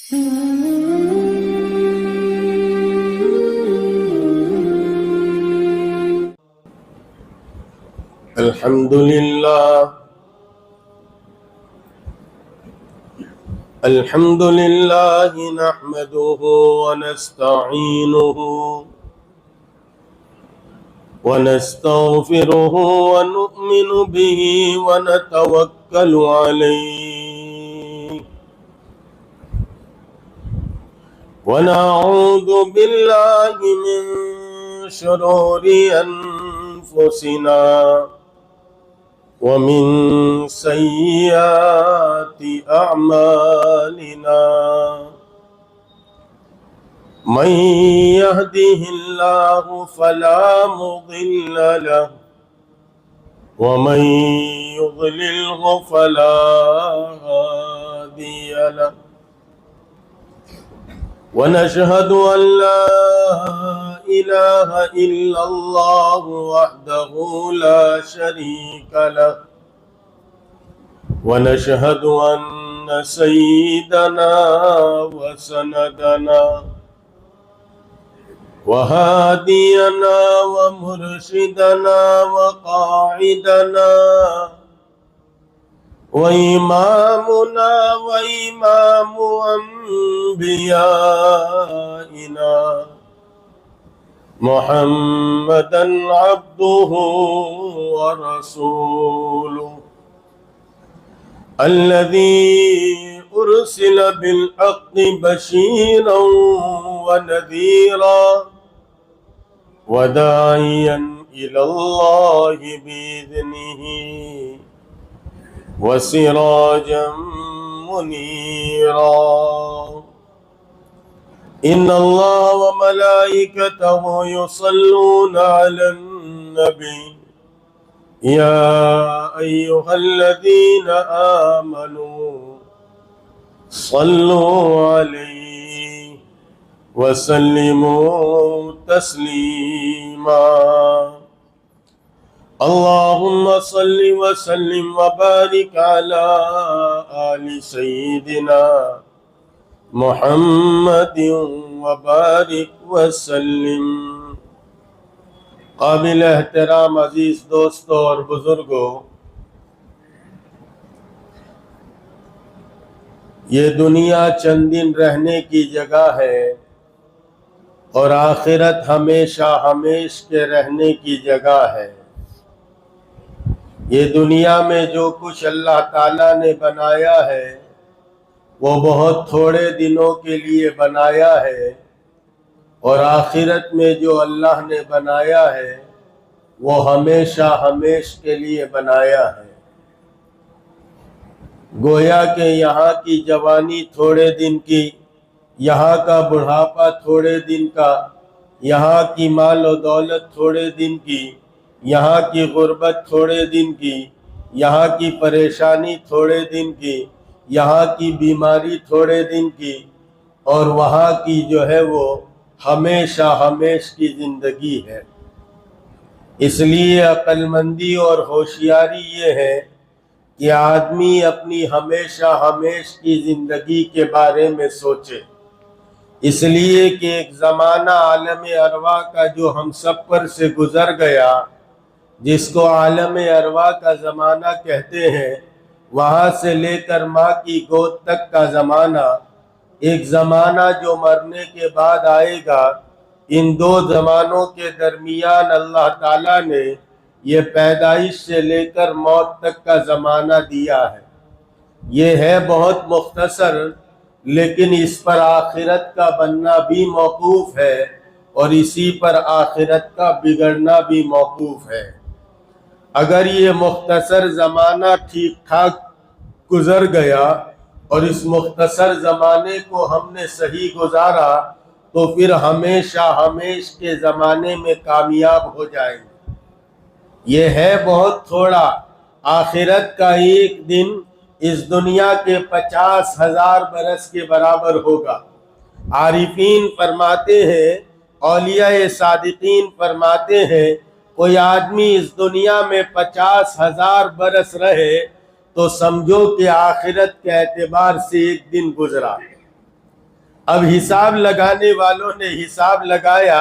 الحمد لله نحمده ونستعينه ونستغفره ونؤمن به ونتوكل عليه ونعوذ بالله من شرور أنفسنا ومن سيئات أعمالنا من يهده الله فلا مضل له ومن يضلله فلا هادي له ونشهد أن لا إله إلا الله وحده لا شريك له ونشهد أن سيدنا وسندنا وهادينا ومرشدنا وقاعدنا وإمامنا وإمام أنبيائنا محمدا عبده ورسوله الذي أرسل بالحق بشيرا ونذيرا وداعيا إلى الله بإذنه وسراجا منيرا إن الله وملائكته يصلون على النبي يا أيها الذين آمنوا صلوا عليه وسلموا تسليما اللهم صل وسلم وبارك على آل سيدنا محمد وبارک وسلم۔ قابل احترام عزیز دوستوں اور بزرگوں، یہ دنیا چند دن رہنے کی جگہ ہے اور آخرت ہمیشہ ہمیش کے رہنے کی جگہ ہے۔ یہ دنیا میں جو کچھ اللہ تعالیٰ نے بنایا ہے وہ بہت تھوڑے دنوں کے لیے بنایا ہے، اور آخرت میں جو اللہ نے بنایا ہے وہ ہمیشہ ہمیش کے لیے بنایا ہے۔ گویا کہ یہاں کی جوانی تھوڑے دن کی، یہاں کا بڑھاپا تھوڑے دن کا، یہاں کی مال و دولت تھوڑے دن کی، یہاں کی غربت تھوڑے دن کی، یہاں کی پریشانی تھوڑے دن کی، یہاں کی بیماری تھوڑے دن کی، اور وہاں کی جو ہے وہ ہمیشہ ہمیش کی زندگی ہے۔ اس لیے عقل مندی اور ہوشیاری یہ ہے کہ آدمی اپنی ہمیشہ ہمیش کی زندگی کے بارے میں سوچے، اس لیے کہ ایک زمانہ عالم ارواح کا جو ہم سب پر سے گزر گیا، جس کو عالم ارواح کا زمانہ کہتے ہیں، وہاں سے لے کر ماں کی گود تک کا زمانہ، ایک زمانہ جو مرنے کے بعد آئے گا، ان دو زمانوں کے درمیان اللہ تعالیٰ نے یہ پیدائش سے لے کر موت تک کا زمانہ دیا ہے۔ یہ ہے بہت مختصر، لیکن اس پر آخرت کا بننا بھی موقوف ہے اور اسی پر آخرت کا بگڑنا بھی موقوف ہے۔ اگر یہ مختصر زمانہ ٹھیک ٹھاک گزر گیا اور اس مختصر زمانے کو ہم نے صحیح گزارا تو پھر ہمیشہ ہمیش کے زمانے میں کامیاب ہو جائیں گے۔ یہ ہے بہت تھوڑا، آخرت کا ایک دن اس دنیا کے 50,000 برس کے برابر ہوگا۔ عارفین فرماتے ہیں، اولیاء صادقین فرماتے ہیں، کوئی آدمی اس دنیا میں 50,000 برس رہے تو سمجھو کہ آخرت کے اعتبار سے ایک دن گزرا۔ اب حساب لگانے والوں نے حساب لگایا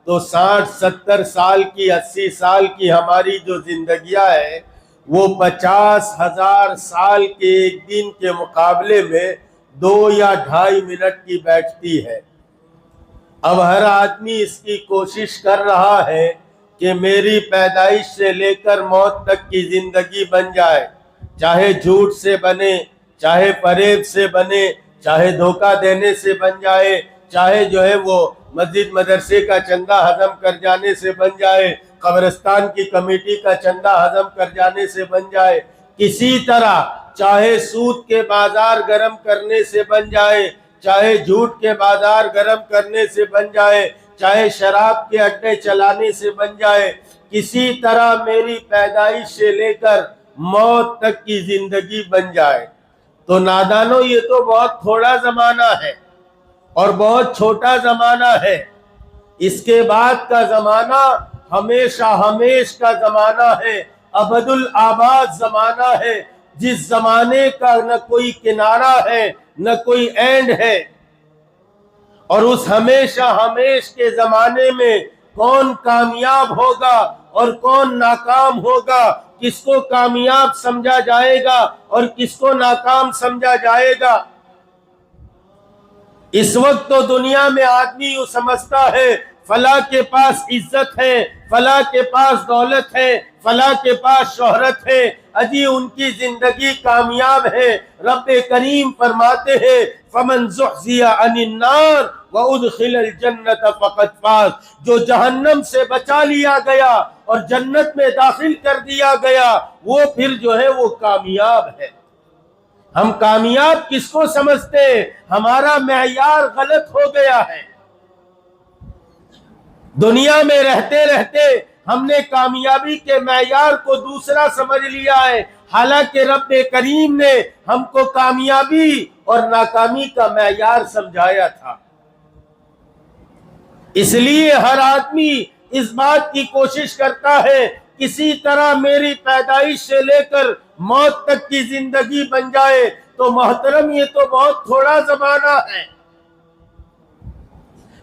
تو 60-70 سال کی 80 سال کی ہماری جو زندگیاں ہیں وہ 50,000 سال کے ایک دن کے مقابلے میں 2 یا 2.5 منٹ کی بیٹھتی ہے۔ اب ہر آدمی اس کی کوشش کر رہا ہے کہ میری پیدائش سے لے کر موت تک کی زندگی بن جائے، چاہے جھوٹ سے بنے، چاہے فریب سے بنے، چاہے دھوکہ دینے سے بن جائے، چاہے جو ہے وہ مسجد مدرسے کا چندہ ہضم کر جانے سے بن جائے، قبرستان کی کمیٹی کا چندہ ہضم کر جانے سے بن جائے، کسی طرح، چاہے سود کے بازار گرم کرنے سے بن جائے، چاہے جھوٹ کے بازار گرم کرنے سے بن جائے، چاہے شراب کے اڈے چلانے سے بن جائے، کسی طرح میری پیدائش سے لے کر موت تک کی زندگی بن جائے۔ تو نادانوں، یہ تو بہت تھوڑا زمانہ ہے اور بہت چھوٹا زمانہ ہے۔ اس کے بعد کا زمانہ ہمیشہ ہمیش کا زمانہ ہے، ابد الآباد زمانہ ہے، جس زمانے کا نہ کوئی کنارہ ہے نہ کوئی اینڈ ہے۔ اور اس ہمیشہ ہمیش کے زمانے میں کون کامیاب ہوگا اور کون ناکام ہوگا، کس کو کامیاب سمجھا جائے گا اور کس کو ناکام سمجھا جائے گا۔ اس وقت تو دنیا میں آدمی یوں سمجھتا ہے فلاں کے پاس عزت ہے، فلاں کے پاس دولت ہے، فلاں کے پاس شہرت ہے، اجی ان کی زندگی کامیاب ہے۔ رب کریم فرماتے ہیں فَمَنْ زُحْزِحَ عَنِ النَّارِ وَأُدْخِلَ الْجَنَّةَ فَقَدْ فَازَ، جو جہنم سے بچا لیا گیا اور جنت میں داخل کر دیا گیا وہ پھر جو ہے وہ کامیاب ہے۔ ہم کامیاب کس کو سمجھتے ہیں؟ ہمارا معیار غلط ہو گیا ہے۔ دنیا میں رہتے رہتے ہم نے کامیابی کے معیار کو دوسرا سمجھ لیا ہے، حالانکہ رب کریم نے ہم کو کامیابی اور ناکامی کا معیار سمجھایا تھا۔ اس لیے ہر آدمی اس بات کی کوشش کرتا ہے کسی طرح میری پیدائش سے لے کر موت تک کی زندگی بن جائے۔ تو محترم، یہ تو بہت تھوڑا زمانہ ہے۔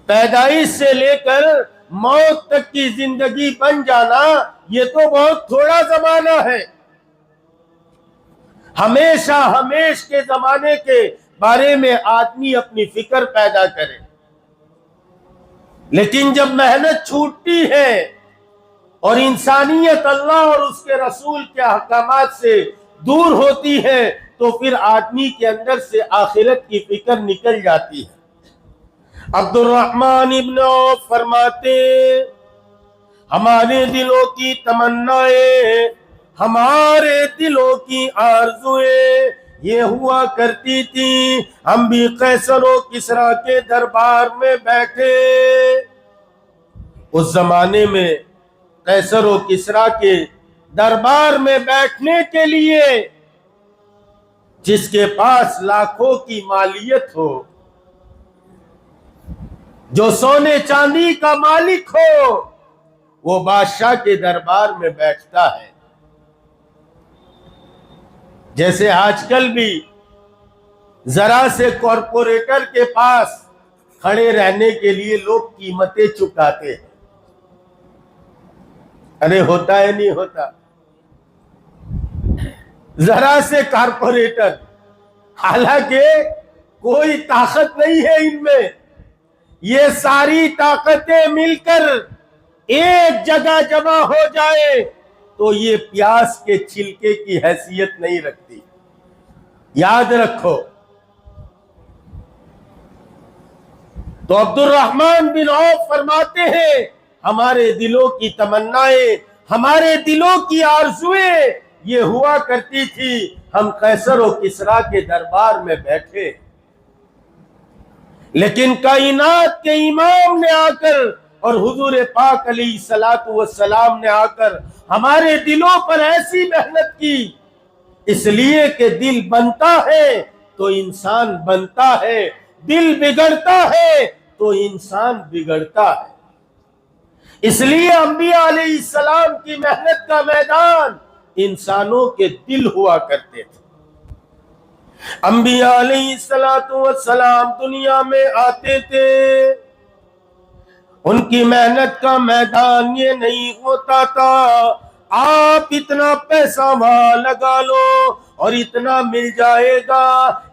پیدائش سے لے کر موت تک کی زندگی بن جانا یہ تو بہت تھوڑا زمانہ ہے۔ ہمیشہ ہمیش کے زمانے کے بارے میں آدمی اپنی فکر پیدا کرے، لیکن جب محنت چھوٹتی ہے اور انسانیت اللہ اور اس کے رسول کے احکامات سے دور ہوتی ہے تو پھر آدمی کے اندر سے آخرت کی فکر نکل جاتی ہے۔ عبد الرحمن ابن عوف فرماتے ہمارے دلوں کی تمنائیں، ہمارے دلوں کی آرزویں یہ ہوا کرتی تھی، ہم بھی قیصر و کسریٰ کے دربار میں بیٹھے۔ اس زمانے میں قیصر و کسریٰ کے دربار میں بیٹھنے کے لیے جس کے پاس لاکھوں کی مالیت ہو، جو سونے چاندی کا مالک ہو، وہ بادشاہ کے دربار میں بیٹھتا ہے۔ جیسے آج کل بھی ذرا سے کارپوریٹر کے پاس کھڑے رہنے کے لیے لوگ قیمتیں چکاتے ہیں۔ ارے ہوتا ہے نہیں ہوتا؟ ذرا سے کارپوریٹر، حالانکہ کوئی طاقت نہیں ہے ان میں، یہ ساری طاقتیں مل کر ایک جگہ جمع ہو جائے تو یہ پیاز کے چھلکے کی حیثیت نہیں رکھتی۔ یاد رکھو۔ تو عبد الرحمن بن عوف فرماتے ہیں ہمارے دلوں کی تمنائیں، ہمارے دلوں کی آرزویں یہ ہوا کرتی تھی، ہم قیصر و کسریٰ کے دربار میں بیٹھے، لیکن کائنات کے امام نے آ کر اور حضور پاک علیہ الصلوۃ والسلام نے آ کر ہمارے دلوں پر ایسی محنت کی، اس لیے کہ دل بنتا ہے تو انسان بنتا ہے، دل بگڑتا ہے تو انسان بگڑتا ہے۔ اس لیے انبیاء علیہ السلام کی محنت کا میدان انسانوں کے دل ہوا کرتے تھے۔ انبیاء علیہ السلام دنیا میں آتے تھے، ان کی محنت کا میدان یہ نہیں ہوتا تھا آپ اتنا پیسہ وہاں لگا لو اور اتنا مل جائے گا،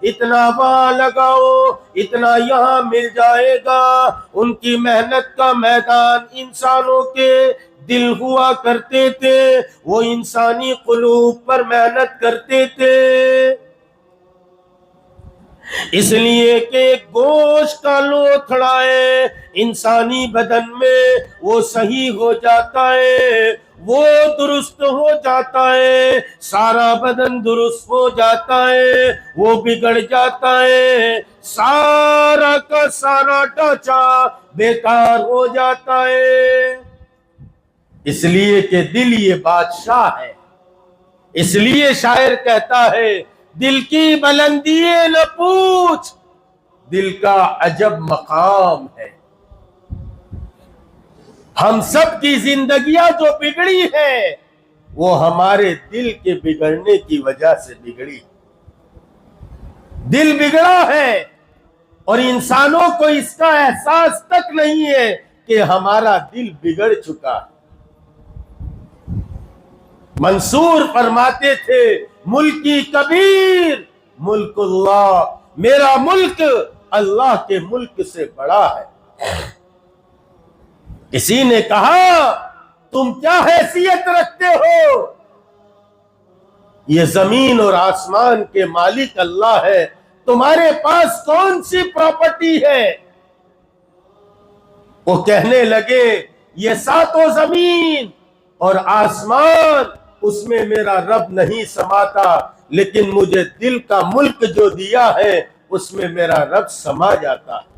اتنا وہاں لگاؤ اتنا یہاں مل جائے گا۔ ان کی محنت کا میدان انسانوں کے دل ہوا کرتے تھے، وہ انسانی قلوب پر محنت کرتے تھے، اس لیے کہ گوشت کا لوتھڑا ہے انسانی بدن میں وہ صحیح ہو جاتا ہے، وہ درست ہو جاتا ہے، سارا بدن درست ہو جاتا ہے، وہ بگڑ جاتا ہے، سارا کا سارا ڈھانچہ بیکار ہو جاتا ہے۔ اس لیے کہ دل یہ بادشاہ ہے، اس لیے شاعر کہتا ہے دل کی بلندی نہ پوچھ، دل کا عجب مقام ہے۔ ہم سب کی زندگیاں جو بگڑی ہیں وہ ہمارے دل کے بگڑنے کی وجہ سے بگڑی، دل بگڑا ہے اور انسانوں کو اس کا احساس تک نہیں ہے کہ ہمارا دل بگڑ چکا ہے۔ منصور فرماتے تھے ملکی کبیر ملک اللہ، میرا ملک اللہ کے ملک سے بڑا ہے۔ کسی نے کہا تم کیا حیثیت رکھتے ہو؟ یہ زمین اور آسمان کے مالک اللہ ہے، تمہارے پاس کون سی پراپرٹی ہے؟ وہ کہنے لگے یہ ساتوں زمین اور آسمان اس میں میرا رب نہیں سماتا، لیکن مجھے دل کا ملک جو دیا ہے اس میں میرا رب سما جاتا ہے۔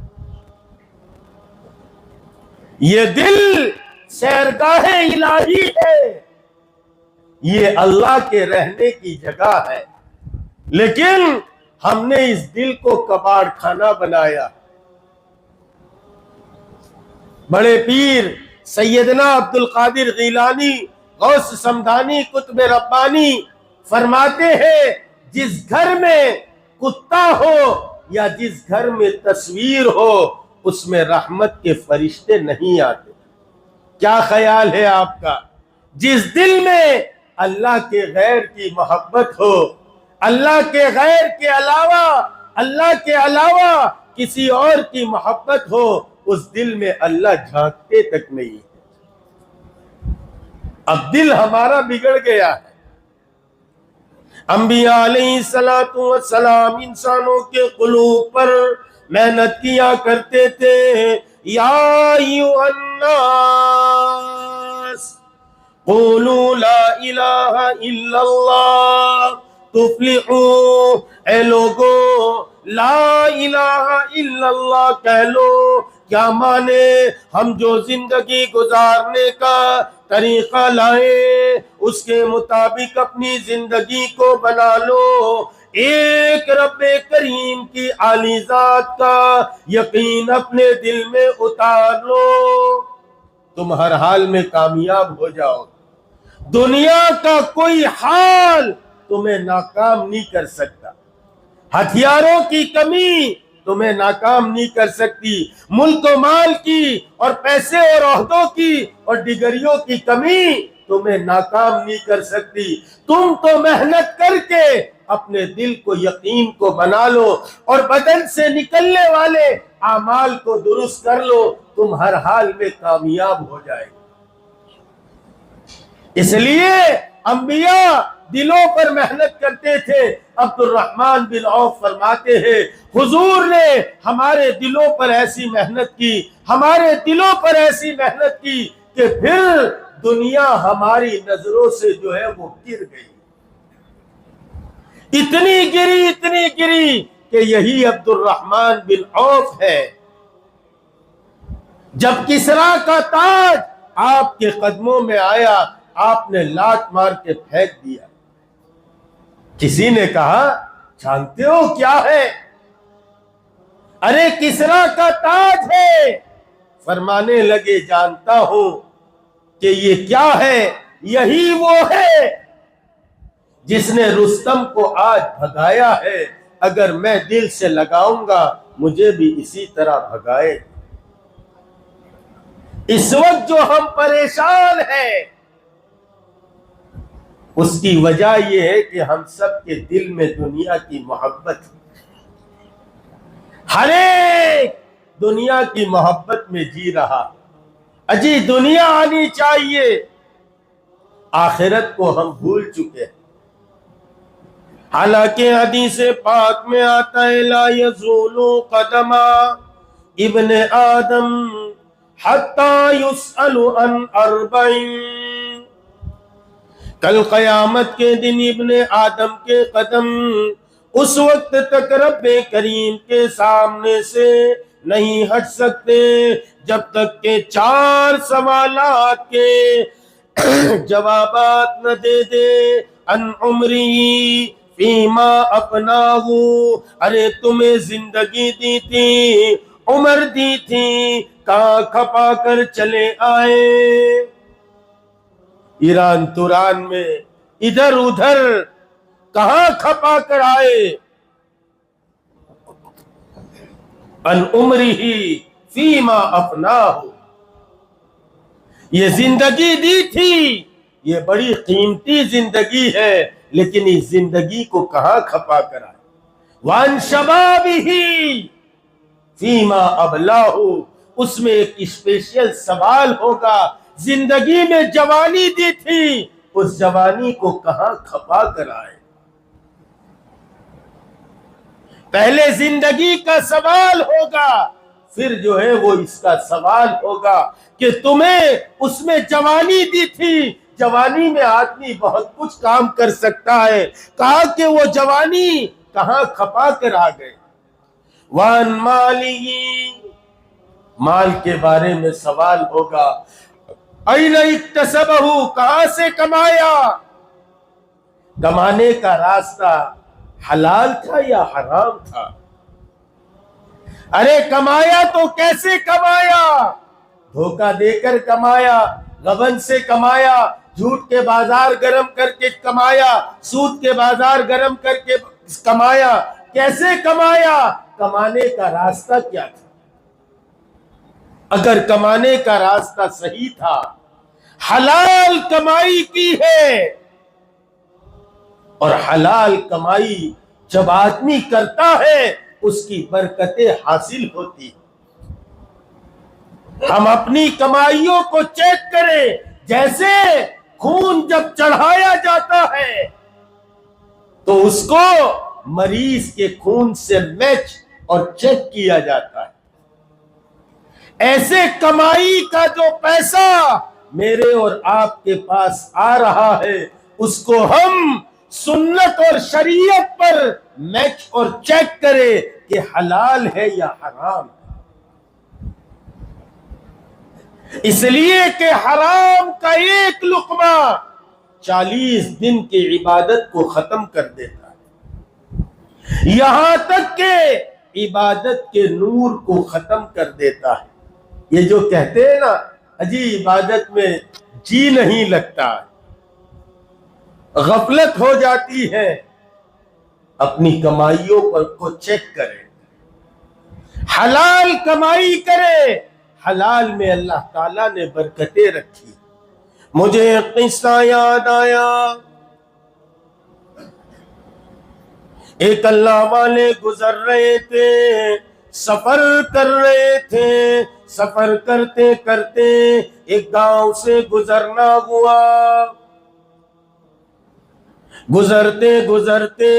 یہ دل سیرگاہ الہی ہے، یہ اللہ کے رہنے کی جگہ ہے، لیکن ہم نے اس دل کو کباڑ خانہ بنایا۔ بڑے پیر سیدنا عبد القادر غیلانی غوث سمدانی قطب ربانی فرماتے ہیں جس گھر میں کتا ہو یا جس گھر میں تصویر ہو اس میں رحمت کے فرشتے نہیں آتے۔ کیا خیال ہے آپ کا؟ جس دل میں اللہ کے غیر کی محبت ہو، اللہ کے غیر کے علاوہ، اللہ کے علاوہ کسی اور کی محبت ہو، اس دل میں اللہ جھانکتے تک نہیں۔ اب دل ہمارا بگڑ گیا ہے۔ انبیاء علیہ السلام انسانوں کے قلوب پر محنت کیا کرتے تھے۔ یا ایھا الناس قولوا لا الہ الا اللہ تفلحوا، اے لوگو لا الہ الا اللہ کہہ لو۔ کیا مانے؟ ہم جو زندگی گزارنے کا طریقہ لائیں اس کے مطابق اپنی زندگی کو بنا لو، ایک رب کریم کی عالی ذات کا یقین اپنے دل میں اتار لو، تم ہر حال میں کامیاب ہو جاؤ۔ دنیا کا کوئی حال تمہیں ناکام نہیں کر سکتا، ہتھیاروں کی کمی تمہیں ناکام نہیں کر سکتی، ملک و مال کی اور پیسے اور عہدوں کی اور ڈگریوں کی کمی تمہیں ناکام نہیں کر سکتی۔ تم تو محنت کر کے اپنے دل کو یقین کو بنا لو اور بدن سے نکلنے والے اعمال کو درست کر لو، تم ہر حال میں کامیاب ہو جائے گے۔ اس لیے انبیاء دلوں پر محنت کرتے تھے۔ عبد الرحمن بن عوف فرماتے ہیں حضور نے ہمارے دلوں پر ایسی محنت کی، ہمارے دلوں پر ایسی محنت کی کہ پھر دنیا ہماری نظروں سے جو ہے وہ گر گئی، اتنی گری کہ یہی عبد الرحمن بن عوف ہے۔ جب کسریٰ کا تاج آپ کے قدموں میں آیا آپ نے لات مار کے پھینک دیا۔ کسی نے کہا جانتے ہو کیا ہے؟ ارے کسریٰ کا تاج ہے۔ فرمانے لگے جانتا ہوں کہ یہ کیا ہے؟ یہی وہ ہے جس نے رستم کو آج بھگایا ہے، اگر میں دل سے لگاؤں گا مجھے بھی اسی طرح بھگائے. اس وقت جو ہم پریشان ہیں اس کی وجہ یہ ہے کہ ہم سب کے دل میں دنیا کی محبت ہے. ہر ایک دنیا کی محبت میں جی رہا. اجی دنیا آنی چاہیے، آخرت کو ہم بھول چکے ہیں. حالانکہ حدیث پاک میں آتا ہے لا یزول قدم ابن آدم حتی یسأل عن اربعین. کل قیامت کے دن ابن آدم کے قدم اس وقت تک رب کریم کے سامنے سے نہیں ہٹ سکتے جب تک کہ 4 سوالات کے جوابات نہ دے دے. ان عمری فیما افناہ، ارے تمہیں زندگی دی تھی، عمر دی تھی، کہاں کھپا کر چلے آئے. ایران توران میں ادھر ادھر کہاں کھپا کر آئے. ان عمری فیما افناہ، یہ زندگی دی تھی، یہ بڑی قیمتی زندگی ہے، لیکن اس زندگی کو کہاں کھپا کر آئے. وان شبابہ فیما ابلاہ، اس میں ایک اسپیشل سوال ہوگا. زندگی میں جوانی دی تھی، اس جوانی کو کہاں کھپا کر آئے. پہلے زندگی کا سوال ہوگا، پھر جو ہے وہ اس کا سوال ہوگا کہ تمہیں اس میں جوانی دی تھی. جوانی میں آدمی بہت کچھ کام کر سکتا ہے، کہا کہ وہ جوانی کہاں کھپا کر آ گئے. وان مالی، مال کے بارے میں سوال ہوگا. این اکتسبہ، کہاں سے کمایا. کمانے کا راستہ حلال تھا یا حرام تھا. ارے کمایا تو کیسے کمایا. دھوکہ دے کر کمایا، غبن سے کمایا، جھوٹ کے بازار گرم کر کے کمایا، سود کے بازار گرم کر کے کمایا. کیسے کمایا، کمانے کا راستہ کیا تھا. اگر کمانے کا راستہ صحیح تھا، حلال کمائی کی ہے، اور حلال کمائی جب آدمی کرتا ہے اس کی برکتیں حاصل ہوتی. ہم اپنی کمائیوں کو چیک کریں. جیسے خون جب چڑھایا جاتا ہے تو اس کو مریض کے خون سے میچ اور چیک کیا جاتا ہے. ایسے کمائی کا جو پیسہ میرے اور آپ کے پاس آ رہا ہے اس کو ہم سنت اور شریعت پر میچ اور چیک کرے کہ حلال ہے یا حرام. اس لیے کہ حرام کا ایک لقمہ 40 دن کی عبادت کو ختم کر دیتا ہے، یہاں تک کہ عبادت کے نور کو ختم کر دیتا ہے. یہ جو کہتے ہیں نا اجی عبادت میں جی نہیں لگتا، غفلت ہو جاتی ہے، اپنی کمائیوں پر کو چیک کرے، حلال کمائی کرے. حلال میں اللہ تعالیٰ نے برکتیں رکھی. مجھے ایک قصہ یاد آیا. ایک اللہ والے گزر رہے تھے، سفر کر رہے تھے. سفر کرتے کرتے ایک گاؤں سے گزرنا ہوا. گزرتے گزرتے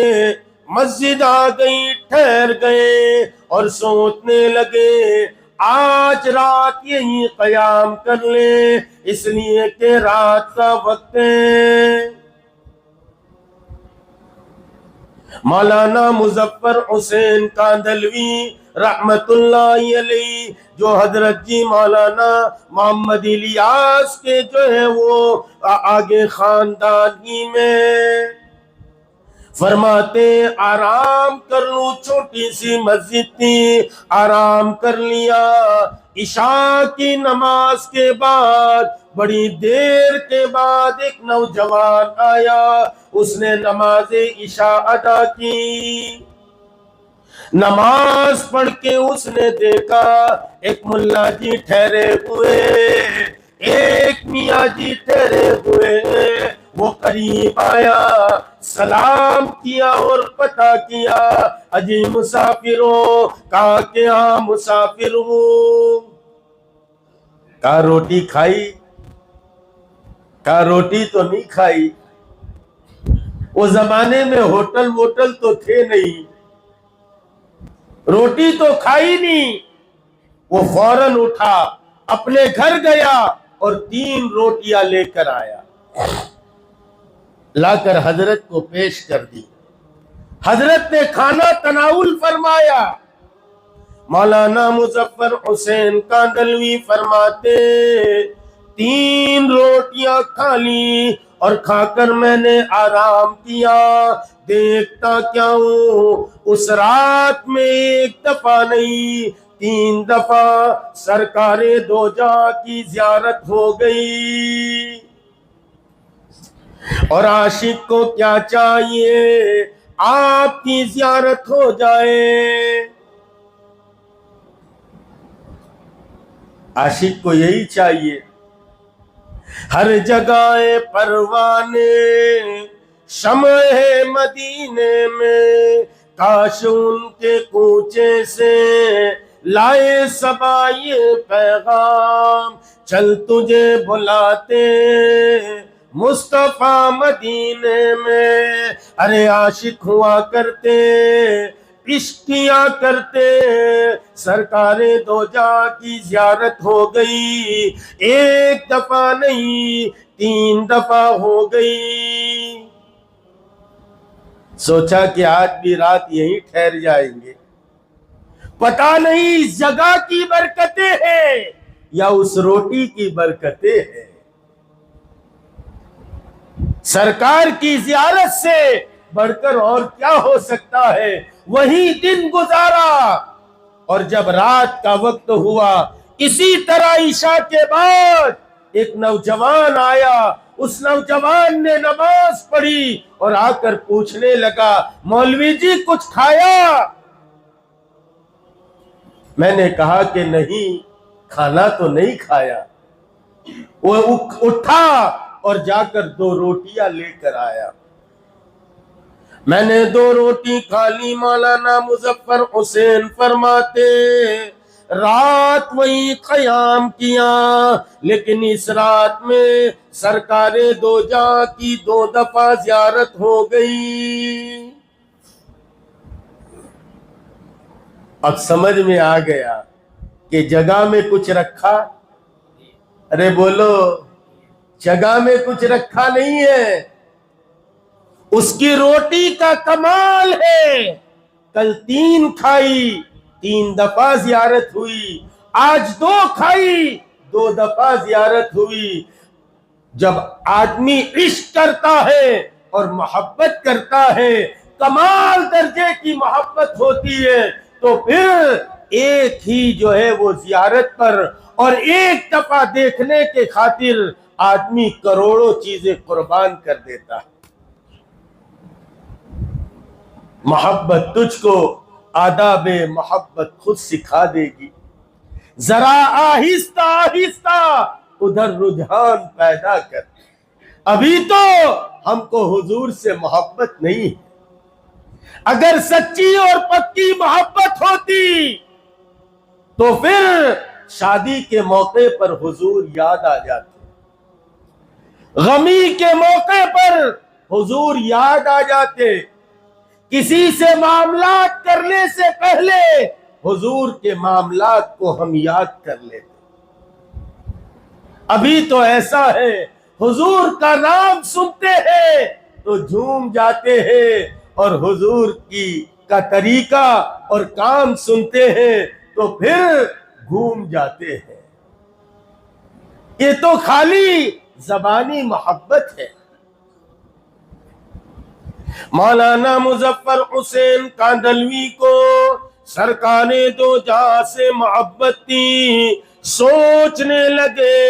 مسجد آ گئی، ٹھہر گئے اور سوچنے لگے آج رات یہی قیام کر لیں، اس لیے کہ رات کا وقت ہے. مولانا مظفر حسین کاندھلوی رحمت اللہ علیہ، جو حضرت جی مولانا محمد الیاس کے جو ہے وہ آگے خاندان ہی میں، فرماتے آرام کر لوں. چھوٹی سی مسجد تھی، آرام کر لیا. عشاء کی نماز کے بعد بڑی دیر کے بعد ایک نوجوان آیا، اس نے نماز عشاء ادا کی. نماز پڑھ کے اس نے دیکھا ایک ملا جی ٹھہرے ہوئے، ایک میاں جی ٹھہرے ہوئے، وہ قریب آیا، سلام کیا اور پتہ کیا، اجی مسافروں، کہا کہ ہاں مسافر ہوں، کہا روٹی کھائی، کہا روٹی تو نہیں کھائی، وہ زمانے میں ہوٹل ووٹل تو تھے نہیں، روٹی تو کھائی نہیں، وہ فوراً اٹھا اپنے گھر گیا اور 3 روٹیاں لے کر آیا، لا کر حضرت کو پیش کر دی، حضرت نے کھانا تناول فرمایا۔ مولانا مظفر حسین کاندھلوی فرماتے 3 روٹیاں کھا لی اور کھا کر میں نے آرام کیا، دیکھتا کیا ہوں اس رات میں 1 دفعہ نہیں 3 دفعہ سرکار دو جہاں کی زیارت ہو گئی۔ اور عاشق کو کیا چاہیے؟ آپ کی زیارت ہو جائے، عاشق کو یہی چاہیے۔ ہر جگہ پروانے شمع مدینے میں، کاش ان کے کوچے سے لائے صبا یہ پیغام، چل تجھے بلاتے مصطفیٰ مدینے میں۔ ارے عاشق ہوا کرتے، عشق کیا کرتے، سرکار دو جہاں کی زیارت ہو گئی، 1 دفعہ نہیں 3 دفعہ ہو گئی۔ سوچا کہ آج بھی رات یہیں ٹھہر جائیں گے، پتہ نہیں اس جگہ کی برکتیں ہیں یا اس روٹی کی برکتیں ہیں۔ سرکار کی زیارت سے بڑھ کر اور کیا ہو سکتا ہے؟ وہی دن گزارا، اور جب رات کا وقت ہوا اسی طرح عشاء کے بعد ایک نوجوان آیا، اس نوجوان نے نماز پڑھی اور آ کر پوچھنے لگا مولوی جی کچھ کھایا؟ میں نے کہا کہ نہیں، کھانا تو نہیں کھایا۔ وہ اٹھا اور جا کر 2 روٹیاں لے کر آیا، میں نے 2 روٹی کھا لی۔ مولانا مظفر حسین فرماتے رات وہی قیام کیا، لیکن اس رات میں سرکار دو جہاں کی 2 دفعہ زیارت ہو گئی۔ اب سمجھ میں آ گیا کہ جگہ میں کچھ رکھا، ارے بولو، جگہ میں کچھ رکھا نہیں ہے، اس کی روٹی کا کمال ہے۔ کل 3 کھائی، 3 دفعہ زیارت ہوئی، آج 2 کھائی، 2 دفعہ زیارت ہوئی۔ جب آدمی عشق کرتا ہے اور محبت کرتا ہے، کمال درجے کی محبت ہوتی ہے، تو پھر ایک ہی جو ہے وہ زیارت پر اور 1 دفعہ دیکھنے کے خاطر آدمی کروڑوں چیزیں قربان کر دیتا ہے۔ محبت تجھ کو آداب محبت خود سکھا دے گی، ذرا آہستہ آہستہ ادھر رجحان پیدا کر۔ ابھی تو ہم کو حضور سے محبت نہیں، اگر سچی اور پکی محبت ہوتی تو پھر شادی کے موقع پر حضور یاد آ جاتے، غمی کے موقع پر حضور یاد آ جاتے، کسی سے معاملات کرنے سے پہلے حضور کے معاملات کو ہم یاد کر لیتے۔ ابھی تو ایسا ہے، حضور کا نام سنتے ہیں تو جھوم جاتے ہیں، اور حضور کا طریقہ اور کام سنتے ہیں تو پھر گھوم جاتے ہیں۔ یہ تو خالی زبانی محبت ہے۔ مولانا مظفر حسین کاندھلوی کو سرکار دو جہاں سے محبت تھی، سوچنے لگے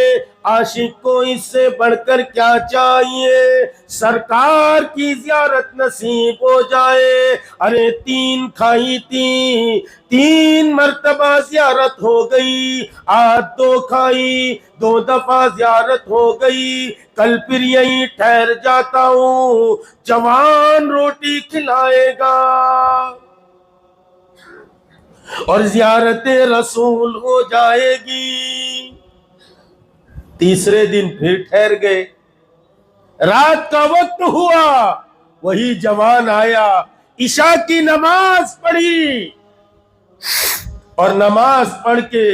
عاشق کو اس سے بڑھ کر کیا چاہیے، سرکار کی زیارت نصیب ہو جائے۔ ارے 3 کھائی تھی، 3 مرتبہ زیارت ہو گئی، آج 2 کھائی، 2 دفعہ زیارت ہو گئی، کل پھر یہیں ٹھہر جاتا ہوں، جوان روٹی کھلائے گا اور زیارت رسول ہو جائے گی۔ تیسرے دن پھر ٹھہر گئے، رات کا وقت ہوا، وہی جوان آیا، عشاء کی نماز پڑھی اور نماز پڑھ کے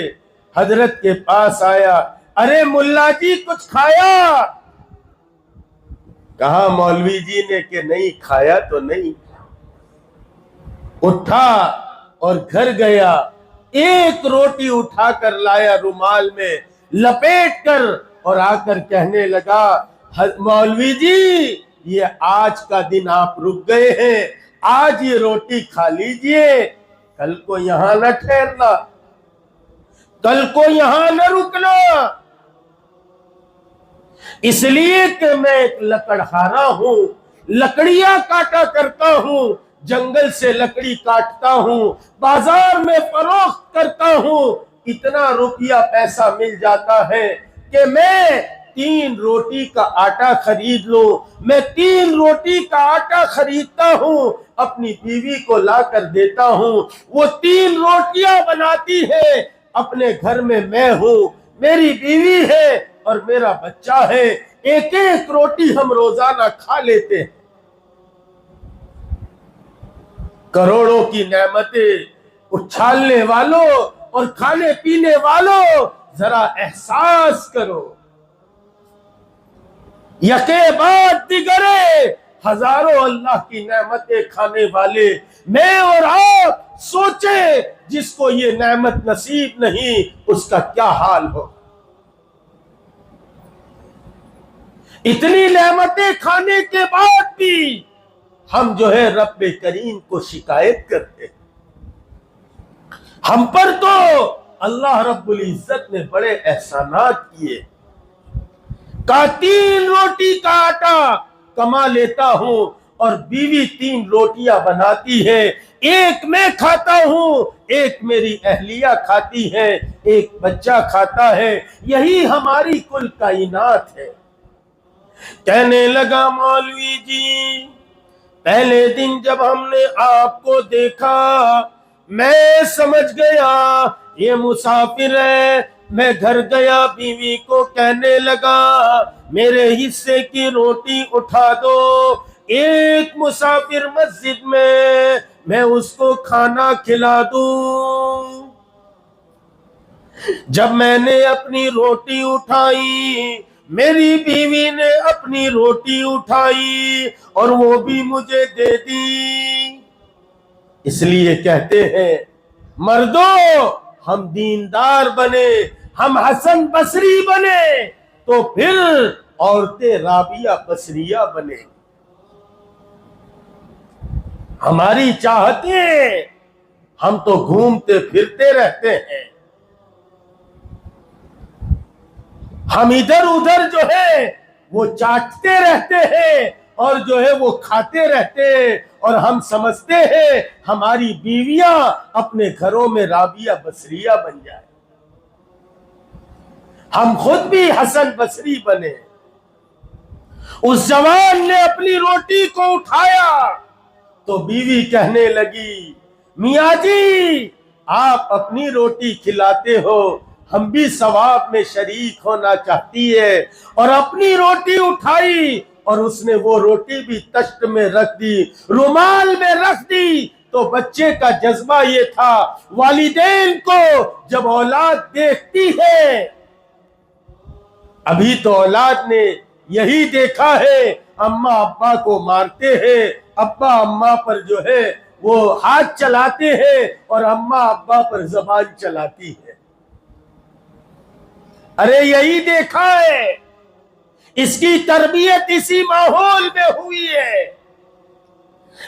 حضرت کے پاس آیا۔ ارے ملا جی کچھ کھایا؟ کہا مولوی جی نے کہ نہیں کھایا تو نہیں۔ اٹھا اور گھر گیا، ایک روٹی اٹھا کر لایا رومال میں لپیٹ کر، اور آ کر کہنے لگا مولوی جی یہ آج کا دن آپ رک گئے ہیں، آج یہ روٹی کھا لیجئے، کل کو یہاں نہ ٹھہرنا، کل کو یہاں نہ رکنا، اس لیے کہ میں ایک لکڑہارا ہوں، لکڑیاں کاٹا کرتا ہوں، جنگل سے لکڑی کاٹتا ہوں، بازار میں فروخت کرتا ہوں، اتنا روپیہ پیسہ مل جاتا ہے کہ میں 3 روٹی کا آٹا خرید لوں۔ میں 3 روٹی کا آٹا خریدتا ہوں، اپنی بیوی کو لا کر دیتا ہوں، وہ 3 روٹیاں بناتی ہے، اپنے گھر میں ہوں، میری بیوی ہے اور میرا بچہ ہے، ایک ایک روٹی ہم روزانہ کھا لیتے ہیں۔ کروڑوں کی نعمتیں اچھالنے والوں اور کھانے پینے والوں، ذرا احساس کرو، یکے بعد دیگرے ہزاروں اللہ کی نعمتیں کھانے والے میں اور آپ سوچیں، جس کو یہ نعمت نصیب نہیں اس کا کیا حال ہو۔ اتنی نعمتیں کھانے کے بعد بھی ہم جو ہے رب کریم کو شکایت کرتے ہیں۔ ہم پر تو اللہ رب العزت نے بڑے احسانات کیے، کا 3 روٹی کا آٹا کما لیتا ہوں اور بیوی 3 روٹیاں بناتی ہے، ایک میں کھاتا ہوں، ایک میری اہلیہ کھاتی ہے، ایک بچہ کھاتا ہے، یہی ہماری کل کائنات ہے۔ کہنے لگا مولوی جی پہلے دن جب ہم نے آپ کو دیکھا میں سمجھ گیا یہ مسافر ہے، میں گھر گیا بیوی کو کہنے لگا میرے حصے کی روٹی اٹھا دو، ایک مسافر مسجد میں اس کو کھانا کھلا دوں۔ جب میں نے اپنی روٹی اٹھائی، میری بیوی نے اپنی روٹی اٹھائی اور وہ بھی مجھے دے دی۔ اس لیے کہتے ہیں مردوں ہم دیندار بنے، ہم حسن بصری بنے تو پھر عورتیں رابعہ بصریہ بنے۔ ہماری چاہتیں ہم تو گھومتے پھرتے رہتے ہیں، ہم ادھر ادھر جو ہے وہ چاٹتے رہتے ہیں اور جو ہے وہ کھاتے رہتے ہیں، اور ہم سمجھتے ہیں ہماری بیویاں اپنے گھروں میں رابعہ بصریہ بن جائیں، ہم خود بھی حسن بصری بنے۔ اس جوان نے اپنی روٹی کو اٹھایا تو بیوی کہنے لگی میاں جی آپ اپنی روٹی کھلاتے ہو، ہم بھی ثواب میں شریک ہونا چاہتی ہے، اور اپنی روٹی اٹھائی اور اس نے وہ روٹی بھی تشت میں رکھ دی، رومال میں رکھ دی۔ تو بچے کا جذبہ یہ تھا، والدین کو جب اولاد دیکھتی ہے، ابھی تو اولاد نے یہی دیکھا ہے اماں ابا کو مارتے ہیں، ابا اماں پر جو ہے وہ ہاتھ چلاتے ہیں اور اماں ابا پر زبان چلاتی ہے، ارے یہی دیکھا ہے، اس کی تربیت اسی ماحول میں ہوئی ہے۔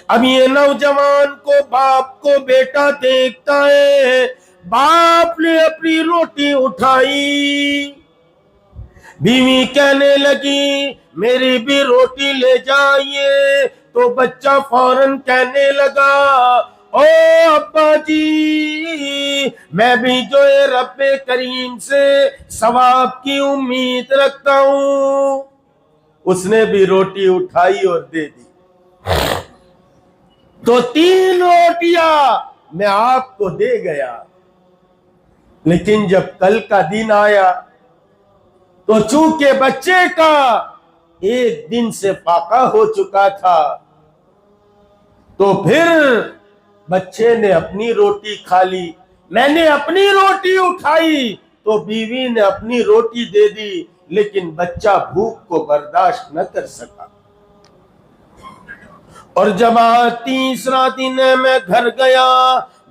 اب یہ نوجوان کو باپ کو بیٹا دیکھتا ہے، باپ نے اپنی روٹی اٹھائی، بیوی کہنے لگی میری بھی روٹی لے جائیے، تو بچہ فوراً کہنے لگا او ابا جی میں بھی جو ہے رب کریم سے ثواب کی امید رکھتا ہوں۔ اس نے بھی روٹی اٹھائی اور دے دی، تو 3 روٹیاں میں آپ کو دے گیا، لیکن جب کل کا دن آیا تو چونکہ بچے کا 1 دن سے فاقہ ہو چکا تھا، تو پھر بچے نے اپنی روٹی کھا لی، میں نے اپنی روٹی اٹھائی تو بیوی نے اپنی روٹی دے دی، لیکن بچہ بھوک کو برداشت نہ کر سکا۔ اور جب تیسرا دن ہے میں گھر گیا،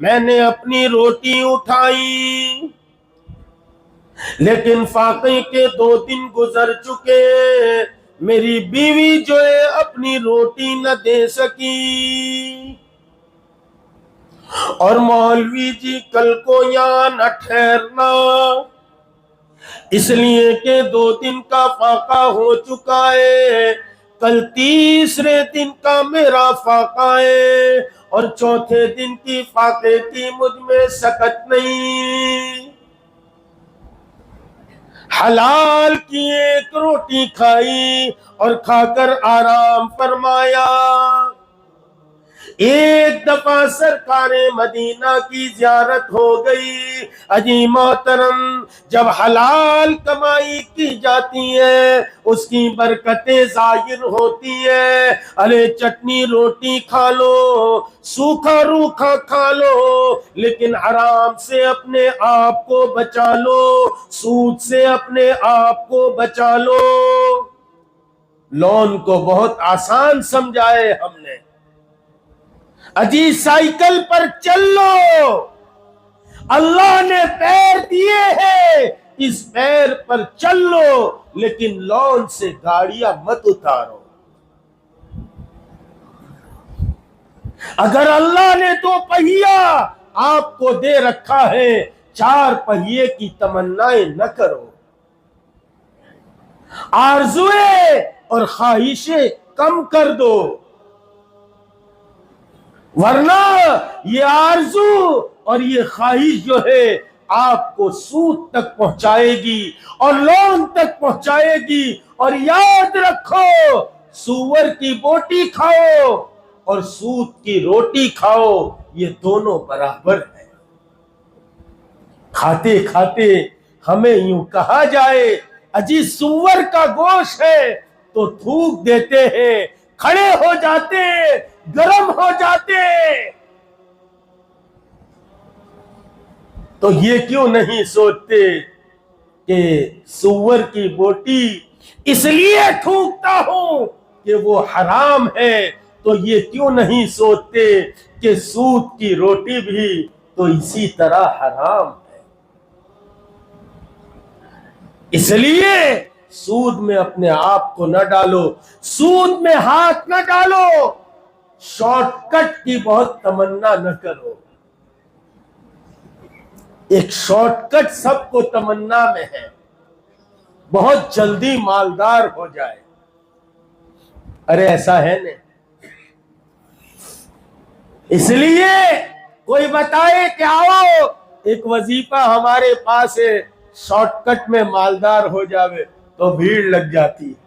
میں نے اپنی روٹی اٹھائی، لیکن فاقے کے 2 دن گزر چکے، میری بیوی جو ہے اپنی روٹی نہ دے سکی، اور مولوی جی کل کو یہاں نہ ٹھہرنا، اس لیے کہ 2 دن کا فاقہ ہو چکا ہے، کل تیسرے دن کا میرا فاقہ ہے، اور چوتھے دن کی فاقے کی مجھ میں سکت نہیں۔ حلال کی 1 روٹی کھائی اور کھا کر آرام فرمایا۔ ایک دفعہ سرکار مدینہ کی زیارت ہو گئی۔ اجی محترم، جب حلال کمائی کی جاتی ہے اس کی برکتیں ظاہر ہوتی ہیں۔ ارے چٹنی روٹی کھا لو، سوکھا روکھا کھا لو، لیکن حرام سے اپنے آپ کو بچا لو، سود سے اپنے آپ کو بچا لو۔ لون کو بہت آسان سمجھائے ہم نے، اجی سائیکل پر چل لو، اللہ نے پیر دیے ہیں، اس پیر پر چل لو، لیکن لون سے گاڑیاں مت اتارو۔ اگر اللہ نے 2 پہیا آپ کو دے رکھا ہے، 4 پہیے کی تمنائیں نہ کرو، آرزویں اور خواہشیں کم کر دو، ورنہ یہ آرزو اور یہ خواہش جو ہے آپ کو سود تک پہنچائے گی اور لون تک پہنچائے گی۔ اور یاد رکھو، سور کی بوٹی کھاؤ اور سود کی روٹی کھاؤ، یہ دونوں برابر ہیں۔ کھاتے کھاتے ہمیں یوں کہا جائے اجی سور کا گوشت ہے تو تھوک دیتے ہیں، کھڑے ہو جاتے، گرم ہو جاتے، تو یہ کیوں نہیں سوچتے کہ سور کی بوٹی اس لیے تھوکتا ہوں کہ وہ حرام ہے، تو یہ کیوں نہیں سوچتے کہ سود کی روٹی بھی تو اسی طرح حرام ہے۔ اس لیے سود میں اپنے آپ کو نہ ڈالو، سود میں ہاتھ نہ ڈالو، شارٹ کٹ کی بہت تمنا نہ کرو۔ ایک شارٹ کٹ سب کو تمنا میں ہے، بہت جلدی مالدار ہو جائے، ارے ایسا ہے نہیں۔ اس لیے کوئی بتائے کہ آؤ ایک وظیفہ ہمارے پاس ہے، شارٹ کٹ میں مالدار ہو جاوے، تو بھیڑ لگ جاتی ہے۔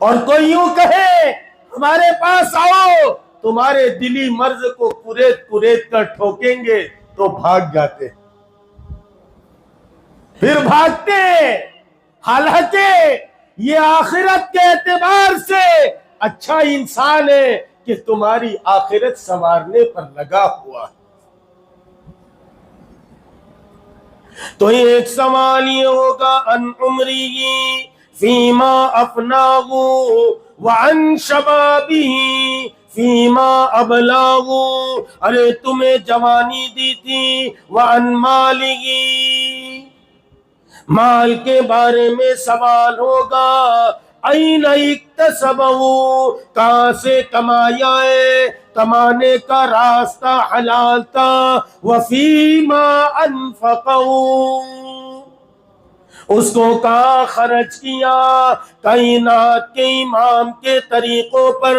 اور کوئی یوں کہے ہمارے پاس آؤ، تمہارے دلی مرض کو کریت کریت کر ٹھوکیں گے، تو بھاگ جاتے، پھر بھاگتے۔ حالانکہ یہ آخرت کے اعتبار سے اچھا انسان ہے کہ تمہاری آخرت سنوارنے پر لگا ہوا ہے۔ تو ایک سوال یہ ہوگا، ان عمری فیما افناہ وعن شبابہ فیما ابلاغ، ارے تمہیں جوانی دی تھی وعن مالہ، مال کے بارے میں سوال ہوگا این اکتسبہ، کہاں سے کمایا ہے، کمانے کا راستہ حلال تھا، وفیما انفقہ، اس کو کہاں خرچ کیا، کائنات کے امام کے طریقوں پر،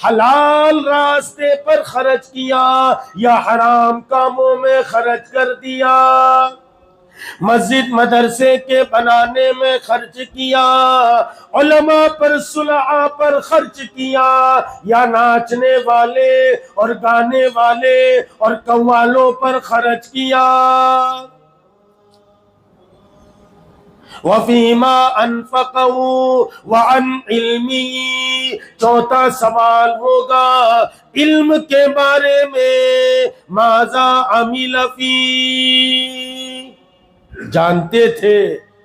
حلال راستے پر خرچ کیا یا حرام کاموں میں خرچ کر دیا، مسجد مدرسے کے بنانے میں خرچ کیا، علماء پر صلحاء پر خرچ کیا، یا ناچنے والے اور گانے والے اور قوالوں پر خرچ کیا، وَفِيمَا أَنفَقَهُ وَعَنْ عِلْمِهِ، چوتھا سوال ہوگا علم کے بارے میں، ماذا عمل فِيهِ، جانتے تھے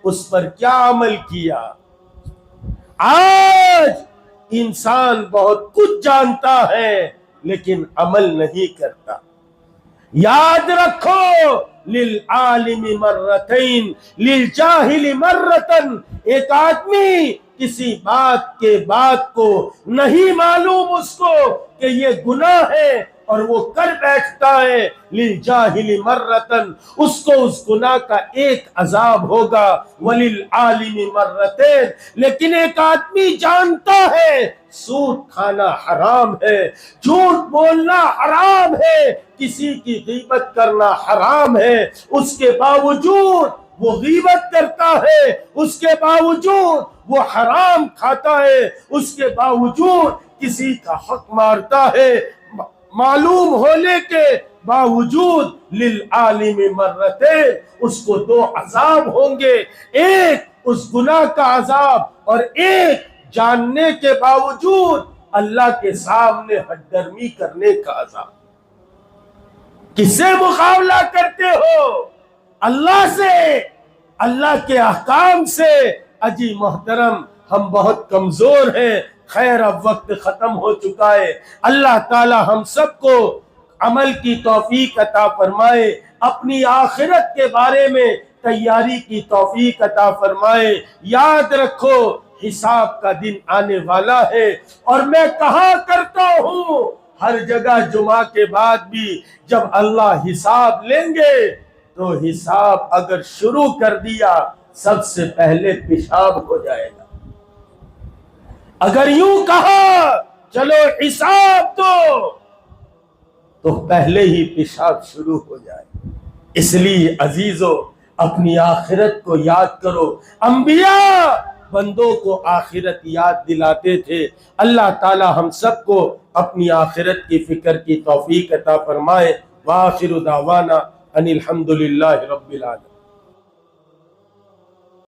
اس پر کیا عمل کیا۔ آج انسان بہت کچھ جانتا ہے لیکن عمل نہیں کرتا۔ یاد رکھو، للعالم مرتين للجاہل مرتن، ایک آدمی کسی بات کے بعد کو نہیں معلوم اس کو کہ یہ گناہ ہے اور وہ کر بیٹھتا ہے، للجاہل مرتن، اس کو اس گناہ کا ایک عذاب ہوگا، وللعالم مرتين، لیکن ایک آدمی جانتا ہے سود کھانا حرام ہے، جھوٹ بولنا حرام ہے، کسی کی غیبت کرنا حرام ہے، اس کے باوجود وہ غیبت کرتا ہے، اس کے باوجود وہ حرام کھاتا ہے، اس کے باوجود کسی کا حق مارتا ہے، معلوم ہونے کے باوجود، للعالم مرتين، اس کو دو عذاب ہوں گے، ایک اس گناہ کا عذاب اور ایک جاننے کے باوجود اللہ کے سامنے ہٹ درمی کرنے کا عذاب۔ کس سے مقابلہ کرتے ہو؟ اللہ سے، اللہ کے احکام سے۔ اجی محترم، ہم بہت کمزور ہیں، خیر اب وقت ختم ہو چکا ہے۔ اللہ تعالی ہم سب کو عمل کی توفیق عطا فرمائے، اپنی آخرت کے بارے میں تیاری کی توفیق عطا فرمائے۔ یاد رکھو حساب کا دن آنے والا ہے، اور میں کہا کرتا ہوں ہر جگہ جمعہ کے بعد بھی، جب اللہ حساب لیں گے تو حساب اگر شروع کر دیا سب سے پہلے پیشاب ہو جائے گا۔ اگر یوں کہا چلو حساب دو تو پہلے ہی پیشاب شروع ہو جائے۔ اس لیے عزیزو، اپنی آخرت کو یاد کرو۔ انبیاء بندوں کو آخرت یاد دلاتے تھے۔ اللہ تعالی ہم سب کو اپنی آخرت کی فکر کی توفیق عطا فرمائے۔ وآخر دعوانا ان الحمد للہ رب العالمین۔